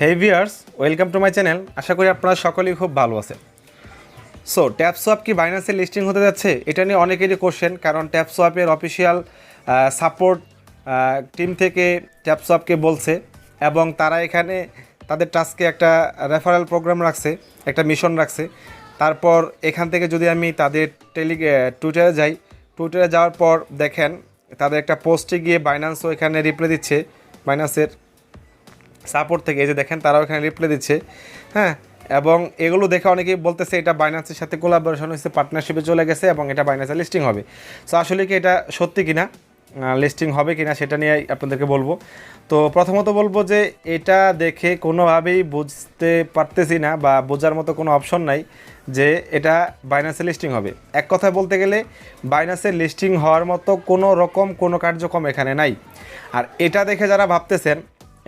Hey viewers, welcome to my channel. আশা করি আপনারা সকলেই খুব ভালো আছেন। সো ট্যাপসোয়াপ কি বাইন্যান্সে লিস্টিং হতে যাচ্ছে? এটা নিয়ে অনেকেরই কোশ্চেন, কারণ ট্যাপসোয়াপের অফিসিয়াল সাপোর্ট টিম থেকে ট্যাপসোয়াপকে বলছে এবং তারা এখানে তাদের টাস্কে একটা রেফারেল প্রোগ্রাম রাখছে, একটা মিশন রাখছে। তারপর এখান থেকে যদি আমি তাদের টুইটারে যাই, টুইটারে যাওয়ার পর দেখেন তাদের একটা পোস্টে গিয়ে বাইন্যান্সও এখানে রিপ্লাই দিচ্ছে, বাইন্যান্সের সাপোর্ট থেকে। এই যে দেখেন তারাও এখানে রিপ্লাই দিচ্ছে, হ্যাঁ। এবং এগুলো দেখে অনেকেই বলতেছে এটা বাইন্যান্সের সাথে কোলাবোরেশন হয়েছে, পার্টনারশিপে চলে গেছে এবং এটা বাইন্যান্সে লিস্টিং হবে। সো আসলে কি এটা সত্যি কিনা, লিস্টিং হবে কিনা সেটা নিয়ে আপনাদেরকে বলবো। তো প্রথমত বলবো যে এটা দেখে কোনোভাবেই বুঝতে পারতেছি না বা বোঝার মতো কোনো অপশন নাই যে এটা বাইন্যান্সে লিস্টিং হবে। এক কথায় বলতে গেলে বাইন্যান্সে লিস্টিং হওয়ার মতো কোনো রকম কোনো কার্যক্রম এখানে নাই। আর এটা দেখে যারা ভাবতেছেন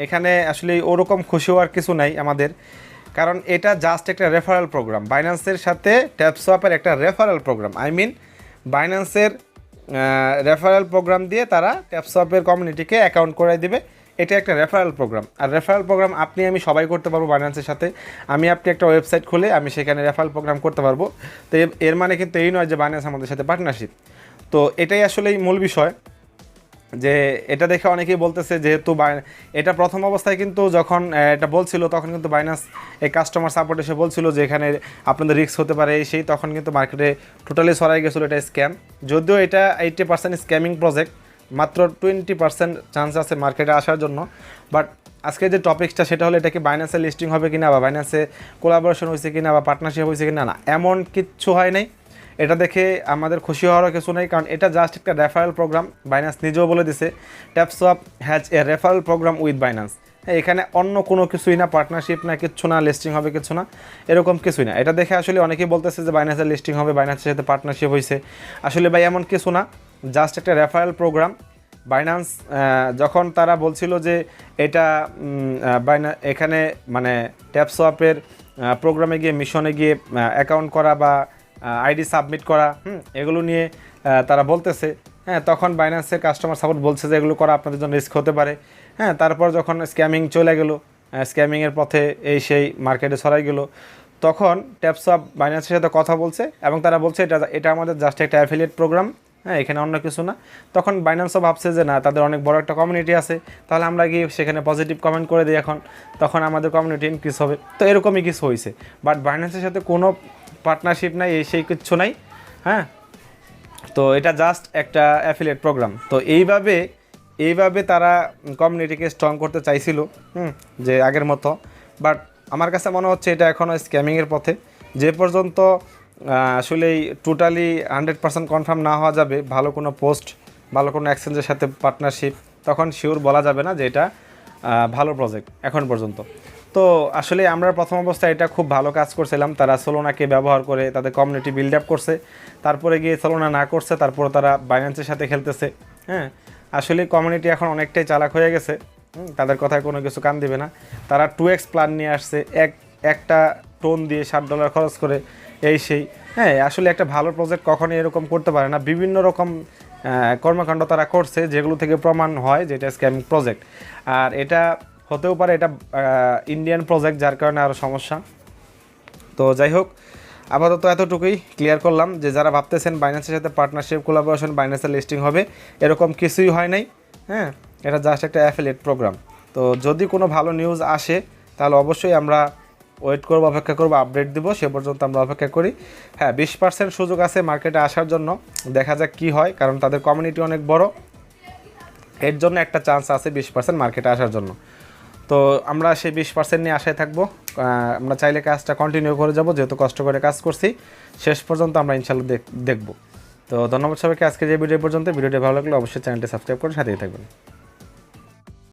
এখানে আসলে ওরকম খুশি হওয়ার কিছু নাই আমাদের, কারণ এটা জাস্ট একটা রেফারেল প্রোগ্রাম। বাইন্যান্সের সাথে ট্যাপসোয়াপের একটা রেফারেল প্রোগ্রাম, বাইন্যান্সের রেফারেল প্রোগ্রাম দিয়ে তারা ট্যাপসোয়াপের কমিউনিটিকে অ্যাকাউন্ট করে দিবে। এটা একটা রেফারেল প্রোগ্রাম। আর রেফারেল প্রোগ্রাম আমি সবাই করতে পারবো বাইন্যান্সের সাথে। আপনি একটা ওয়েবসাইট খুলে আমি সেখানে রেফারেল প্রোগ্রাম করতে পারবো। তো এর মানে কিন্তু এই নয় যে বাইন্যান্স আমাদের সাথে পার্টনারশিপ। তো এটাই আসলেই মূল বিষয়, যে এটা দেখে অনেকেই বলতেছে যেহেতু এটা প্রথম অবস্থায় কিন্তু যখন এটা বলছিল তখন কিন্তু বাইন্যান্স এই কাস্টমার সাপোর্ট এসে বলছিল যে এখানে আপনাদের রিস্ক হতে পারে সেই, তখন কিন্তু মার্কেটে টোটালি ছড়াই গেছিলো এটা স্ক্যাম। যদিও এটা 80% স্ক্যামিং প্রজেক্ট, মাত্র 20% চান্স আছে মার্কেটে আসার জন্য। বাট আজকে যে টপিকসটা সেটা হলো এটা কি বাইন্যান্সে লিস্টিং হবে কিনা, বা বাইন্যান্সে কোলাবোরেশন হয়েছে কিনা, বা পার্টনারশিপ হয়েছে কিনা। না, এমন কিচ্ছু হয় নাই। এটা দেখে আমাদের খুশি হওয়ারও কিছু নেই, কারণ এটা জাস্ট একটা রেফারেল প্রোগ্রাম। বাইন্যান্স নিজেও বলে দিছে TapSwap has a referral programme with Binance. হ্যাঁ, এখানে অন্য কোনো কিছুই না, পার্টনারশিপ না, কিচ্ছু না, লিস্টিং হবে কিছু না, এরকম কিছুই না। এটা দেখে আসলে অনেকেই বলতেছে যে বাইন্যান্সের লিস্টিং হবে, বাইন্যান্সের সাথে পার্টনারশিপ হয়েছে। আসলে ভাই এমন কিছু না, জাস্ট একটা রেফারেল প্রোগ্রাম। বাইন্যান্স যখন তারা বলছিল যে এটা এখানে মানে ট্যাপসোয়াপের প্রোগ্রামে গিয়ে, মিশনে গিয়ে অ্যাকাউন্ট করা বা আইডি সাবমিট করা, এগুলো নিয়ে তারা বলতেছে, হ্যাঁ, তখন বাইন্যান্সের কাস্টমার সাপোর্ট বলছে যে এগুলো করা আপনাদের জন্য রিস্ক হতে পারে, হ্যাঁ। তারপর যখন স্ক্যামিং চলে গেল, স্ক্যামিংয়ের পথে সেই মার্কেটে ছড়াই গেল, তখন ট্যাপসোয়াপ বাইন্যান্সের সাথে কথা বলছে এবং তারা বলছে এটা আমাদের জাস্ট একটা অ্যাফিলিয়েট প্রোগ্রাম, হ্যাঁ, এখানে অন্য কিছু না। তখন বাইন্যান্সও ভাবছে যে না, তাদের অনেক বড় একটা কমিউনিটি আছে, তাহলে আমরা গিয়ে সেখানে পজিটিভ কমেন্ট করে দিই, তখন আমাদের কমিউনিটি ইনক্রিজ হবে। তো এরকমই কিছু হয়েছে। বাট বাইন্যান্সের সাথে কোনো পার্টনারশিপ নাই, সেই কিচ্ছু নাই, হ্যাঁ। তো এটা জাস্ট একটা অ্যাফিলিয়েট প্রোগ্রাম। তো এইভাবে তারা কমিউনিটিকে স্ট্রং করতে চাইছিল, যে আগের মতো। বাট আমার কাছে মনে হচ্ছে এটা এখনও স্ক্যামিংয়ের পথে। যে পর্যন্ত আসলেই টোটালি 100% কনফার্ম না হওয়া যাবে ভালো কোনো পোস্ট, ভালো কোনো এক্সচেঞ্জের সাথে পার্টনারশিপ, তখন শিওর বলা যাবে না যে এটা ভালো প্রজেক্ট এখন পর্যন্ত। তো আসলে আমরা প্রথম অবস্থায় এটা খুব ভালো কাজ করছিলাম। তারা সোলোনাকে ব্যবহার করে তাদের কমিউনিটি বিল্ড আপ করছে, তারপরে গিয়ে সোলোনা না করছে, তারপর তারা বাইন্যান্সের সাথে খেলতেছে, হ্যাঁ। আসলে কমিউনিটি এখন অনেকটাই চালাক হয়ে গেছে, তাদের কথায় কোনো কিছু কান দিবে না। তারা 2x প্ল্যান নিয়ে আসছে, একটা টোন দিয়ে $7 খরচ করে সেই, হ্যাঁ। আসলে একটা ভালো প্রজেক্ট কখনোই এরকম করতে পারে না। বিভিন্ন রকম কর্মকাণ্ড তারা করছে যেগুলো থেকে প্রমাণ হয় যে এটা স্ক্যামিং প্রজেক্ট। আর এটা হতেও পারে এটা ইন্ডিয়ান প্রজেক্ট, যার কারণে আরও সমস্যা। তো যাই হোক, আপাতত এতটুকুই ক্লিয়ার করলাম যে যারা ভাবতেছেন বাইন্যান্সের সাথে পার্টনারশিপ, কোলাবোরেশন, বাইন্যান্সের লিস্টিং হবে, এরকম কিছুই হয় নাই, হ্যাঁ। এটা জাস্ট একটা অ্যাফিলিয়েট প্রোগ্রাম। তো যদি কোনো ভালো নিউজ আসে তাহলে অবশ্যই আমরা ওয়েট করবো, অপেক্ষা করবো, আপডেট দিব। সে পর্যন্ত আমরা অপেক্ষা করি। হ্যাঁ, 20% সুযোগ আছে মার্কেটে আসার জন্য, দেখা যাক কী হয়, কারণ তাদের কমিউনিটি অনেক বড়, এর জন্য একটা চান্স আছে 20% মার্কেটে আসার জন্য। তো আমরা সেই 20% নিয়ে আশায় থাকবো। আমরা চাইলে কাজটা কন্টিনিউ করে যাব, যেহেতু কষ্ট করে কাজ করছি, শেষ পর্যন্ত আমরা ইনশাল্লাহ দেখব। তো ধন্যবাদ সবাইকে। আজকে যে ভিডিও পর্যন্ত, ভিডিওটি ভালো লাগলে অবশ্যই চ্যানেলটি সাবস্ক্রাইব করে সাথেই থাকবেন।